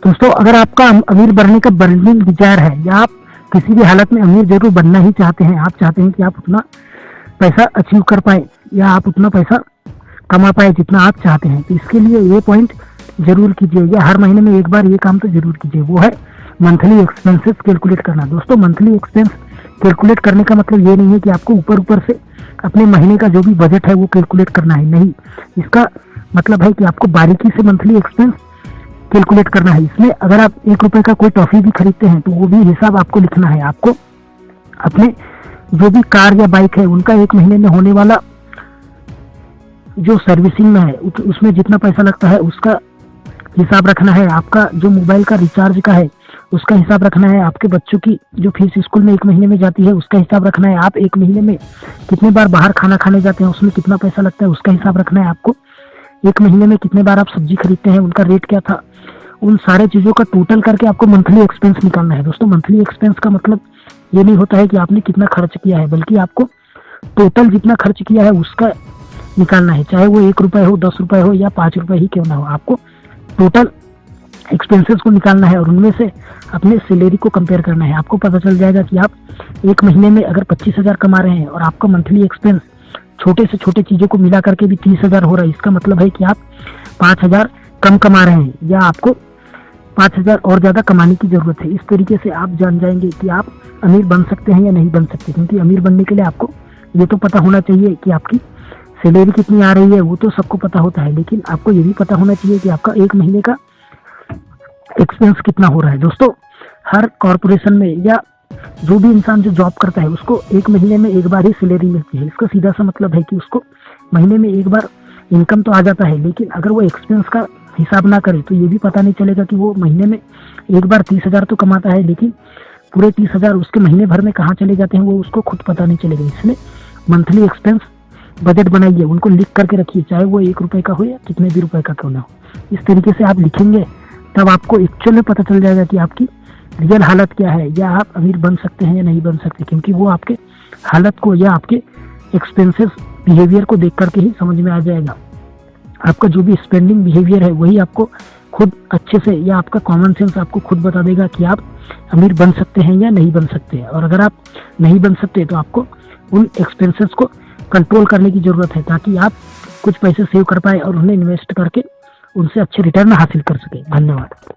दोस्तों, अगर आपका अमीर बनने का बर्निंग विचार है या आप किसी भी हालत में अमीर जरूर बनना ही चाहते हैं, आप चाहते हैं कि आप उतना पैसा अचीव कर पाए या आप उतना पैसा कमा पाए जितना आप चाहते हैं, तो इसके लिए ये पॉइंट जरूर कीजिए या हर महीने में एक बार ये काम तो जरूर कीजिए, वो है मंथली एक्सपेंसेस कैलकुलेट करना। दोस्तों, मंथली एक्सपेंस कैलकुलेट करने का मतलब ये नहीं है कि आपको ऊपर ऊपर से अपने महीने का जो भी बजट है वो कैलकुलेट करना है, नहीं। इसका मतलब है कि आपको बारीकी से मंथली एक्सपेंस कैलकुलेट करना है। इसमें अगर आप 1 रुपए का कोई टॉफी भी खरीदते हैं तो वो भी हिसाब आपको लिखना है। आपको अपने जो भी कार या बाइक है उनका 1 महीने में होने वाला जो सर्विसिंग में है उसमें जितना पैसा लगता है उसका हिसाब रखना है। आपका जो मोबाइल का रिचार्ज का है उसका हिसाब रखना है। आपके बच्चों की जो फीस स्कूल में 1 महीने में जाती है उसका हिसाब रखना है। आप 1 महीने में कितने बार बाहर खाना खाने जाते हैं उसमें कितना पैसा लगता है उसका हिसाब रखना है। आपको 1 महीने में कितने बार आप सब्जी खरीदते हैं उनका रेट क्या था, उन सारे चीज़ों का टोटल करके आपको मंथली एक्सपेंस निकालना है। दोस्तों, मंथली एक्सपेंस का मतलब ये नहीं होता है कि आपने कितना खर्च किया है, बल्कि आपको टोटल जितना खर्च किया है उसका निकालना है, चाहे वो 1 रुपए हो, 10 रुपए हो या 5 रुपए ही क्यों ना हो। आपको टोटल एक्सपेंसेस को निकालना है और उनमें से अपने सैलरी को कंपेयर करना है। आपको पता चल जाएगा कि आप 1 महीने में अगर 25,000 कमा रहे हैं और आपका मंथली एक्सपेंस छोटे से छोटे चीज़ों को मिला करके भी 30,000 हो रहा है, इसका मतलब है कि आप 5,000 कम कमा रहे हैं या आपको 5,000 और ज़्यादा कमाने की ज़रूरत है। इस तरीके से आप जान जाएंगे कि आप अमीर बन सकते हैं या नहीं बन सकते, क्योंकि अमीर बनने के लिए आपको ये तो पता होना चाहिए कि आपकी सैलरी कितनी आ रही है, वो तो सबको पता होता है, लेकिन आपको ये भी पता होना चाहिए कि आपका 1 महीने का एक्सपेंस कितना हो रहा है। दोस्तों, हर कॉरपोरेशन में या जो भी इंसान जो जॉब करता है उसको 1 महीने में एक बार ही सैलरी मिलती है। इसका सीधा सा मतलब है कि उसको महीने में एक बार इनकम तो आ जाता है, लेकिन अगर वो एक्सपेंस का हिसाब ना करे तो ये भी पता नहीं चलेगा कि वो महीने में एक बार 30,000 तो कमाता है, लेकिन पूरे 30,000 उसके महीने भर में कहाँ चले जाते हैं वो उसको खुद पता नहीं चलेगा। इसलिए मंथली एक्सपेंस बजट बनाइए, उनको लिख करके रखिए, चाहे वो 1 रुपए का हो या कितने भी रुपए का क्यों ना हो। इस तरीके से आप लिखेंगे तब आपको एक्चुअल में पता चल जाएगा कि आपकी रियल हालत क्या है, या आप अमीर बन सकते हैं या नहीं बन सकते, क्योंकि वो आपके हालत को या आपके एक्सपेंसेस बिहेवियर को देख करके ही समझ में आ जाएगा। आपका जो भी स्पेंडिंग बिहेवियर है वही आपको खुद अच्छे से, या आपका कॉमन सेंस आपको खुद बता देगा कि आप अमीर बन सकते हैं या नहीं बन सकते हैं। और अगर आप नहीं बन सकते तो आपको उन एक्सपेंसेस को कंट्रोल करने की ज़रूरत है, ताकि आप कुछ पैसे सेव कर पाए और उन्हें इन्वेस्ट करके उनसे अच्छे रिटर्न हासिल कर सके। धन्यवाद।